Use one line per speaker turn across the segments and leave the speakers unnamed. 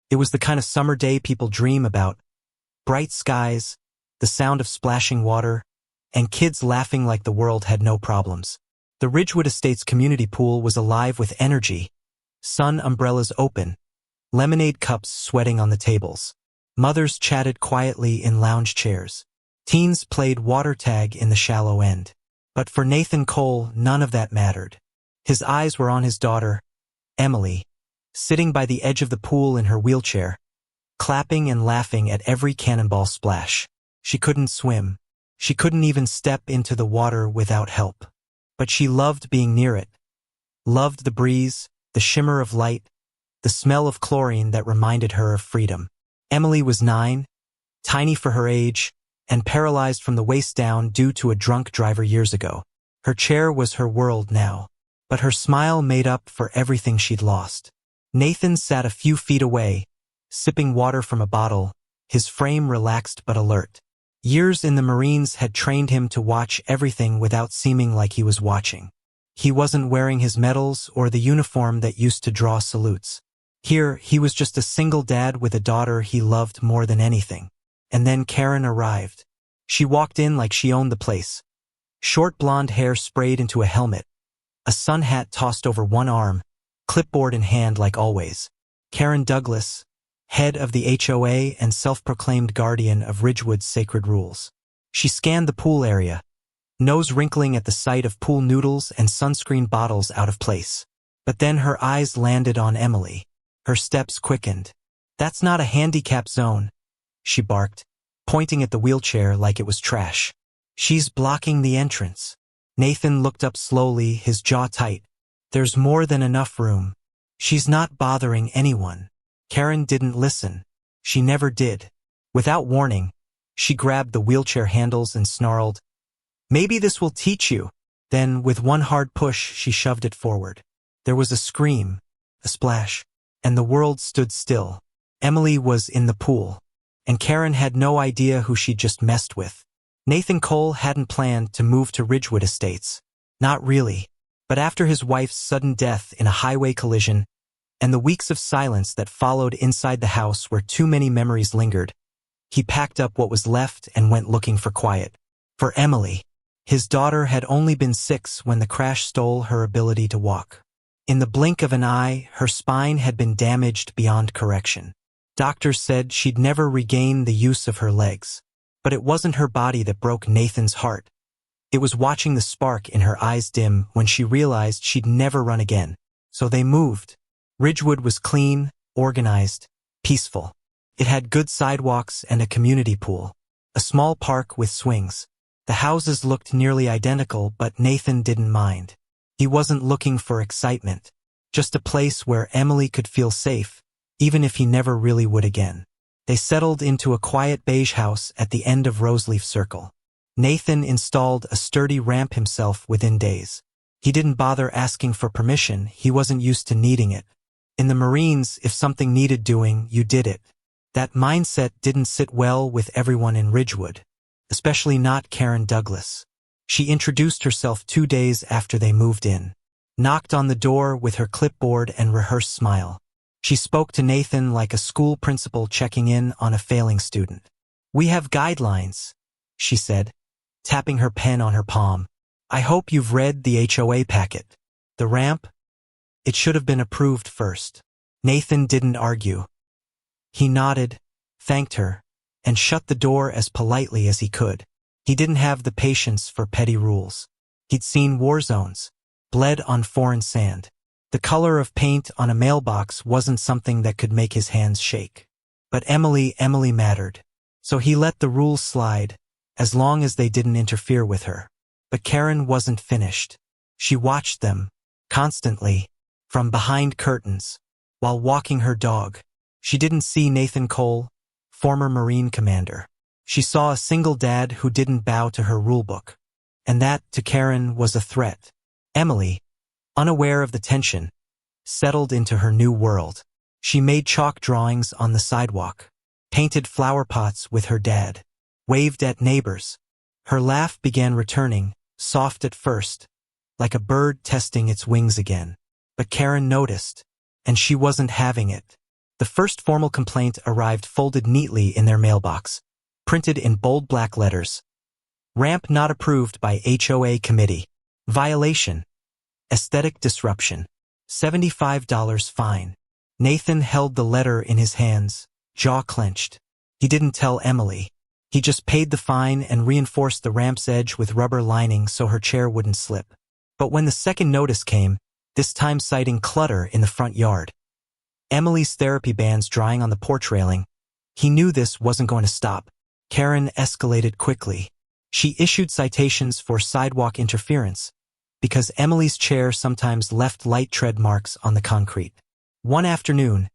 It was the kind of summer day people dream about. Bright skies, the sound of splashing water, and kids laughing like the world had no problems. The Ridgewood Estates community pool was alive with energy. Sun umbrellas open, lemonade cups sweating on the tables. Mothers chatted quietly in lounge chairs. Teens played water tag in the shallow end. But for Nathan Cole, none of that mattered. His eyes were on his daughter, Emily, sitting by the edge of the pool in her wheelchair, clapping and laughing at every cannonball splash. She couldn't swim. She couldn't even step into the water without help. But she loved being near it. Loved the breeze, the shimmer of light, the smell of chlorine that reminded her of freedom. Emily was 9, tiny for her age, and paralyzed from the waist down due to a drunk driver years ago. Her chair was her world now, but her smile made up for everything she'd lost. Nathan sat a few feet away, sipping water from a bottle, his frame relaxed but alert. Years in the Marines had trained him to watch everything without seeming like he was watching. He wasn't wearing his medals or the uniform that used to draw salutes. Here, he was just a single dad with a daughter he loved more than anything. And then Karen arrived. She walked in like she owned the place. Short blonde hair sprayed into a helmet, a sun hat tossed over one arm, clipboard in hand like always. Karen Douglas, head of the HOA and self-proclaimed guardian of Ridgewood's sacred rules. She scanned the pool area, nose wrinkling at the sight of pool noodles and sunscreen bottles out of place. But then her eyes landed on Emily. Her steps quickened. "That's not a handicap zone," she barked, pointing at the wheelchair like it was trash. "She's blocking the entrance." Nathan looked up slowly, his jaw tight. "There's more than enough room. She's not bothering anyone." Karen didn't listen. She never did. Without warning, she grabbed the wheelchair handles and snarled, "Maybe this will teach you." Then, with one hard push, she shoved it forward. There was a scream, a splash, and the world stood still. Emily was in the pool, and Karen had no idea who she'd just messed with. Nathan Cole hadn't planned to move to Ridgewood Estates. Not really. But after his wife's sudden death in a highway collision, and the weeks of silence that followed inside the house where too many memories lingered, he packed up what was left and went looking for quiet. For Emily, his daughter had only been 6 when the crash stole her ability to walk. In the blink of an eye, her spine had been damaged beyond correction. Doctors said she'd never regain the use of her legs. But it wasn't her body that broke Nathan's heart. It was watching the spark in her eyes dim when she realized she'd never run again. So they moved. Ridgewood was clean, organized, peaceful. It had good sidewalks and a community pool, a small park with swings. The houses looked nearly identical, but Nathan didn't mind. He wasn't looking for excitement, just a place where Emily could feel safe, even if he never really would again. They settled into a quiet beige house at the end of Roseleaf Circle. Nathan installed a sturdy ramp himself within days. He didn't bother asking for permission, he wasn't used to needing it. In the Marines, if something needed doing, you did it. That mindset didn't sit well with everyone in Ridgewood, especially not Karen Douglas. She introduced herself 2 days after they moved in, knocked on the door with her clipboard and rehearsed smile. She spoke to Nathan like a school principal checking in on a failing student. "We have guidelines," she said, tapping her pen on her palm. "I hope you've read the HOA packet. The ramp? It should have been approved first." Nathan didn't argue. He nodded, thanked her, and shut the door as politely as he could. He didn't have the patience for petty rules. He'd seen war zones, bled on foreign sand. The color of paint on a mailbox wasn't something that could make his hands shake. But Emily mattered. So he let the rules slide, as long as they didn't interfere with her. But Karen wasn't finished. She watched them, constantly, from behind curtains, while walking her dog. She didn't see Nathan Cole, former Marine commander. She saw a single dad who didn't bow to her rulebook. And that, to Karen, was a threat. Emily, unaware of the tension, settled into her new world. She made chalk drawings on the sidewalk, painted flower pots with her dad, waved at neighbors. Her laugh began returning, soft at first, like a bird testing its wings again. But Karen noticed, and she wasn't having it. The first formal complaint arrived folded neatly in their mailbox, printed in bold black letters. Ramp not approved by HOA committee. Violation. Aesthetic disruption. $75 fine. Nathan held the letter in his hands, jaw clenched. He didn't tell Emily. He just paid the fine and reinforced the ramp's edge with rubber lining so her chair wouldn't slip. But when the second notice came, this time citing clutter in the front yard, Emily's therapy bands drying on the porch railing, he knew this wasn't going to stop. Karen escalated quickly. She issued citations for sidewalk interference because Emily's chair sometimes left light tread marks on the concrete. One afternoon,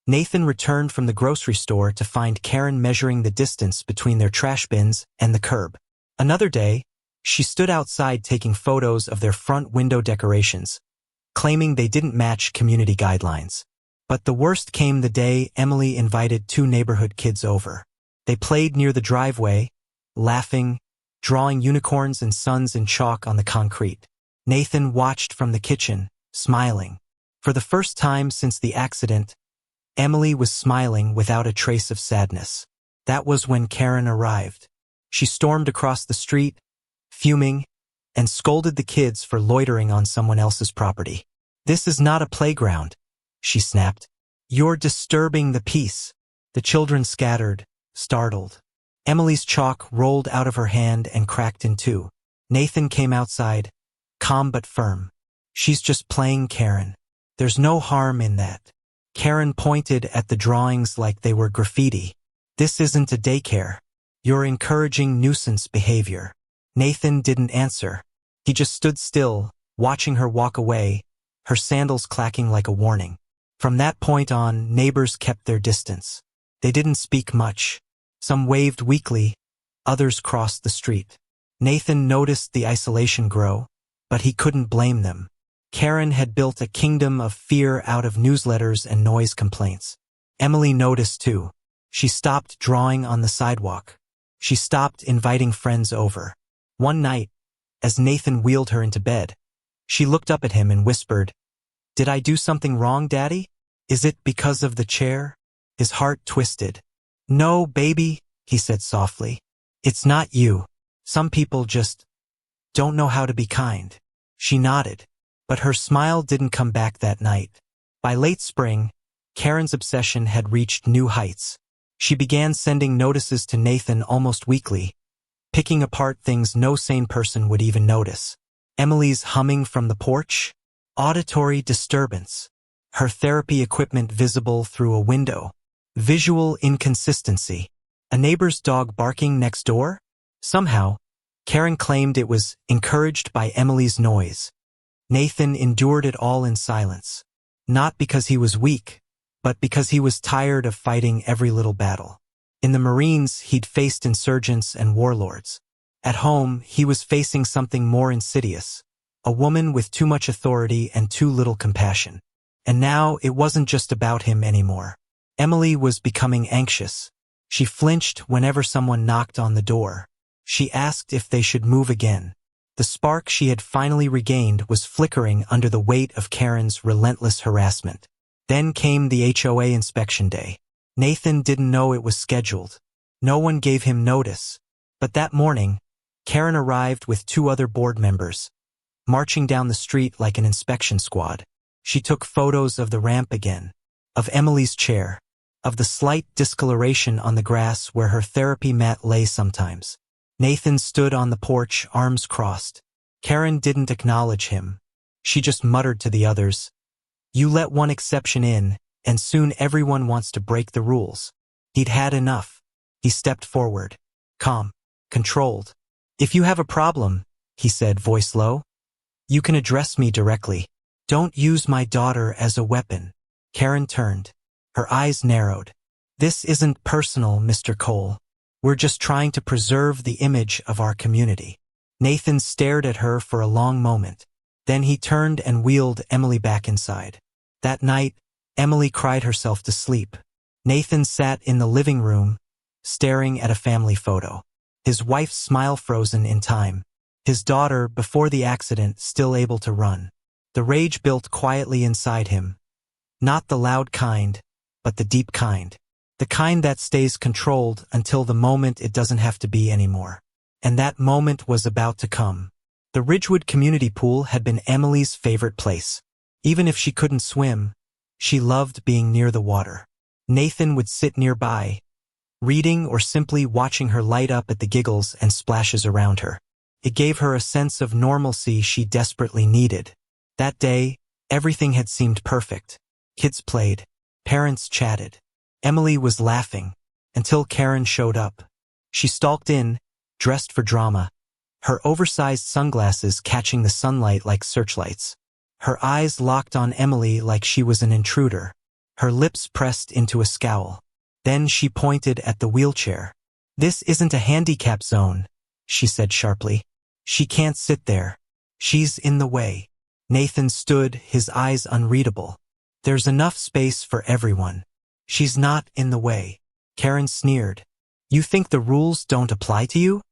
Nathan returned from the grocery store to find Karen measuring the distance between their trash bins and the curb. Another day, she stood outside taking photos of their front window decorations, claiming they didn't match community guidelines. But the worst came the day Emily invited two neighborhood kids over. They played near the driveway, laughing, drawing unicorns and suns in chalk on the concrete. Nathan watched from the kitchen, smiling. For the first time since the accident, Emily was smiling without a trace of sadness. That was when Karen arrived. She stormed across the street, fuming, and scolded the kids for loitering on someone else's property. "This is not a playground," she snapped. "You're disturbing the peace." The children scattered, startled. Emily's chalk rolled out of her hand and cracked in two. Nathan came outside, calm but firm. "She's just playing, Karen. There's no harm in that." Karen pointed at the drawings like they were graffiti. "This isn't a daycare. You're encouraging nuisance behavior." Nathan didn't answer. He just stood still, watching her walk away, her sandals clacking like a warning. From that point on, neighbors kept their distance. They didn't speak much. Some waved weakly, others crossed the street. Nathan noticed the isolation grow, but he couldn't blame them. Karen had built a kingdom of fear out of newsletters and noise complaints. Emily noticed too. She stopped drawing on the sidewalk. She stopped inviting friends over. One night, as Nathan wheeled her into bed, she looked up at him and whispered, "Did I do something wrong, Daddy? Is it because of the chair?" His heart twisted. "No, baby," he said softly. "It's not you. Some people just don't know how to be kind." She nodded, but her smile didn't come back that night. By late spring, Karen's obsession had reached new heights. She began sending notices to Nathan almost weekly, picking apart things no sane person would even notice. Emily's humming from the porch, auditory disturbance, her therapy equipment visible through a window, visual inconsistency, a neighbor's dog barking next door. Somehow, Karen claimed it was encouraged by Emily's noise. Nathan endured it all in silence, not because he was weak, but because he was tired of fighting every little battle. In the Marines, he'd faced insurgents and warlords. At home, he was facing something more insidious, a woman with too much authority and too little compassion. And now it wasn't just about him anymore. Emily was becoming anxious. She flinched whenever someone knocked on the door. She asked if they should move again. The spark she had finally regained was flickering under the weight of Karen's relentless harassment. Then came the HOA inspection day. Nathan didn't know it was scheduled. No one gave him notice. But that morning, Karen arrived with two other board members, marching down the street like an inspection squad. She took photos of the ramp again, of Emily's chair, of the slight discoloration on the grass where her therapy mat lay sometimes. Nathan stood on the porch, arms crossed. Karen didn't acknowledge him. She just muttered to the others, "You let one exception in, and soon everyone wants to break the rules." He'd had enough. He stepped forward, calm, controlled. "If you have a problem," he said, voice low, "you can address me directly. Don't use my daughter as a weapon." Karen turned. Her eyes narrowed. "This isn't personal, Mr. Cole. We're just trying to preserve the image of our community." Nathan stared at her for a long moment. Then he turned and wheeled Emily back inside. That night, Emily cried herself to sleep. Nathan sat in the living room, staring at a family photo. His wife's smile frozen in time. His daughter, before the accident, still able to run. The rage built quietly inside him. Not the loud kind, but the deep kind. The kind that stays controlled until the moment it doesn't have to be anymore. And that moment was about to come. The Ridgewood community pool had been Emily's favorite place. Even if she couldn't swim, she loved being near the water. Nathan would sit nearby, reading or simply watching her light up at the giggles and splashes around her. It gave her a sense of normalcy she desperately needed. That day, everything had seemed perfect. Kids played. Parents chatted. Emily was laughing, until Karen showed up. She stalked in, dressed for drama, her oversized sunglasses catching the sunlight like searchlights. Her eyes locked on Emily like she was an intruder, her lips pressed into a scowl. Then she pointed at the wheelchair. "This isn't a handicap zone," she said sharply. "She can't sit there. She's in the way." Nathan stood, his eyes unreadable. "There's enough space for everyone. She's not in the way." Karen sneered. "You think the rules don't apply to you?"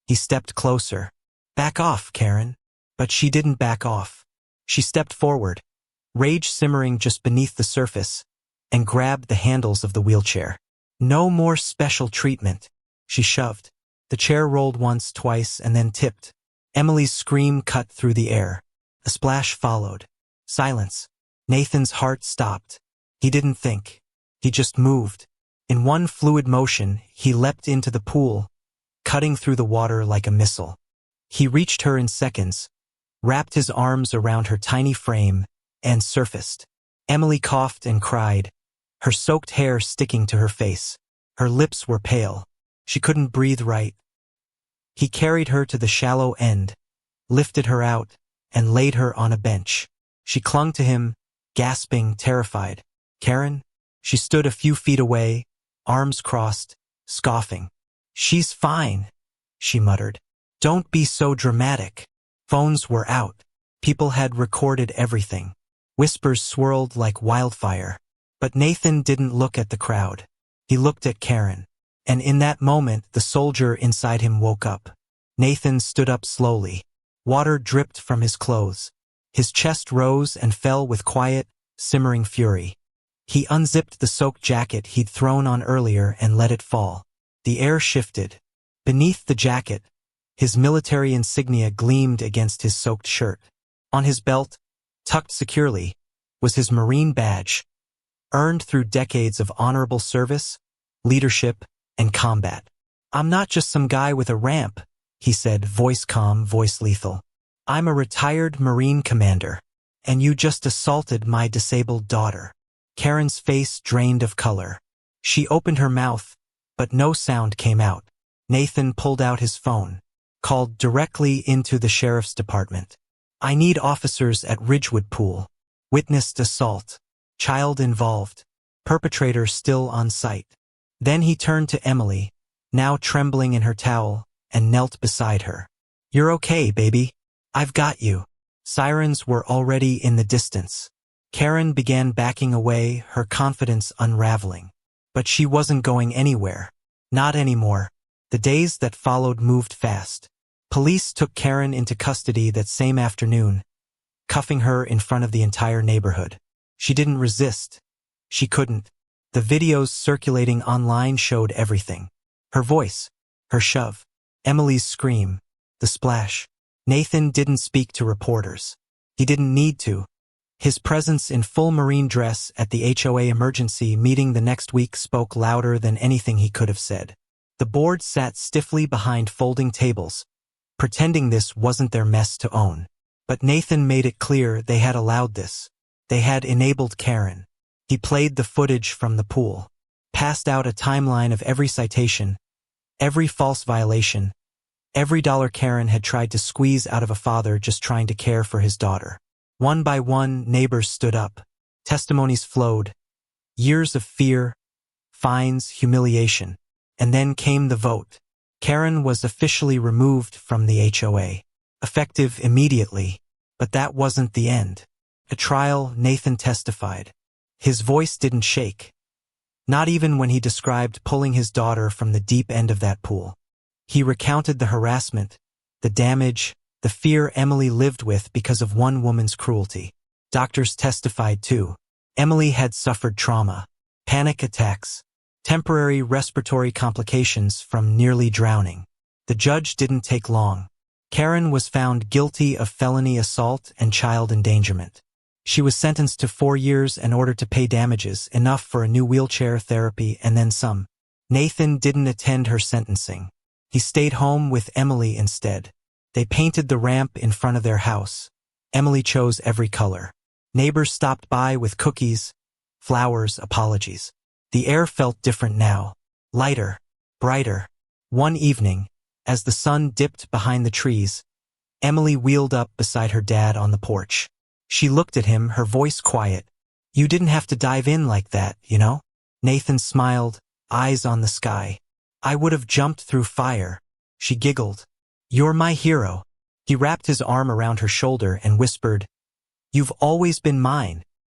He stepped closer. "Back off, Karen." But she didn't back off. She stepped forward, rage simmering just beneath the surface, and grabbed the handles of the wheelchair. "No more special treatment." She shoved. The chair rolled once, twice, and then tipped. Emily's scream cut through the air. A splash followed. Silence. Nathan's heart stopped. He didn't think. He just moved. In one fluid motion, he leapt into the pool, cutting through the water like a missile. He reached her in seconds, wrapped his arms around her tiny frame, and surfaced. Emily coughed and cried, her soaked hair sticking to her face. Her lips were pale. She couldn't breathe right. He carried her to the shallow end, lifted her out, and laid her on a bench. She clung to him, gasping, terrified. "Karen?" She stood a few feet away, arms crossed, scoffing. "She's fine," she muttered. "Don't be so dramatic." Phones were out. People had recorded everything. Whispers swirled like wildfire. But Nathan didn't look at the crowd. He looked at Karen. And in that moment, the soldier inside him woke up. Nathan stood up slowly. Water dripped from his clothes. His chest rose and fell with quiet, simmering fury. He unzipped the soaked jacket he'd thrown on earlier and let it fall. The air shifted. Beneath the jacket, his military insignia gleamed against his soaked shirt. On his belt, tucked securely, was his Marine badge, earned through decades of honorable service, leadership, and combat. "I'm not just some guy with a ramp," he said, voice calm, voice lethal. "I'm a retired Marine commander, and you just assaulted my disabled daughter." Karen's face drained of color. She opened her mouth, but no sound came out. Nathan pulled out his phone, called directly into the sheriff's department. "I need officers at Ridgewood Pool. Witnessed assault. Child involved. Perpetrator still on site." Then he turned to Emily, now trembling in her towel, and knelt beside her. "You're okay, baby. I've got you." Sirens were already in the distance. Karen began backing away, her confidence unraveling. But she wasn't going anywhere. Not anymore. The days that followed moved fast. Police took Karen into custody that same afternoon, cuffing her in front of the entire neighborhood. She didn't resist. She couldn't. The videos circulating online showed everything. Her voice, her shove, Emily's scream, the splash. Nathan didn't speak to reporters. He didn't need to. His presence in full Marine dress at the HOA emergency meeting the next week spoke louder than anything he could have said. The board sat stiffly behind folding tables, pretending this wasn't their mess to own. But Nathan made it clear they had allowed this. They had enabled Karen. He played the footage from the pool, passed out a timeline of every citation, every false violation, every dollar Karen had tried to squeeze out of a father just trying to care for his daughter. One by one, neighbors stood up. Testimonies flowed. Years of fear, fines, humiliation. And then came the vote. Karen was officially removed from the HOA, effective immediately. But that wasn't the end. At trial, Nathan testified. His voice didn't shake. Not even when he described pulling his daughter from the deep end of that pool. He recounted the harassment, the damage, the fear Emily lived with because of one woman's cruelty. Doctors testified too. Emily had suffered trauma. Panic attacks. Temporary respiratory complications from nearly drowning. The judge didn't take long. Karen was found guilty of felony assault and child endangerment. She was sentenced to 4 years and ordered to pay damages, enough for a new wheelchair, therapy, and then some. Nathan didn't attend her sentencing. He stayed home with Emily instead. They painted the ramp in front of their house. Emily chose every color. Neighbors stopped by with cookies, flowers, apologies. The air felt different now. Lighter, brighter. One evening, as the sun dipped behind the trees, Emily wheeled up beside her dad on the porch. She looked at him, her voice quiet. "You didn't have to dive in like that, you know?" Nathan smiled, eyes on the sky. "I would have jumped through fire." She giggled. "You're my hero." He wrapped his arm around her shoulder and whispered, "You've always been mine."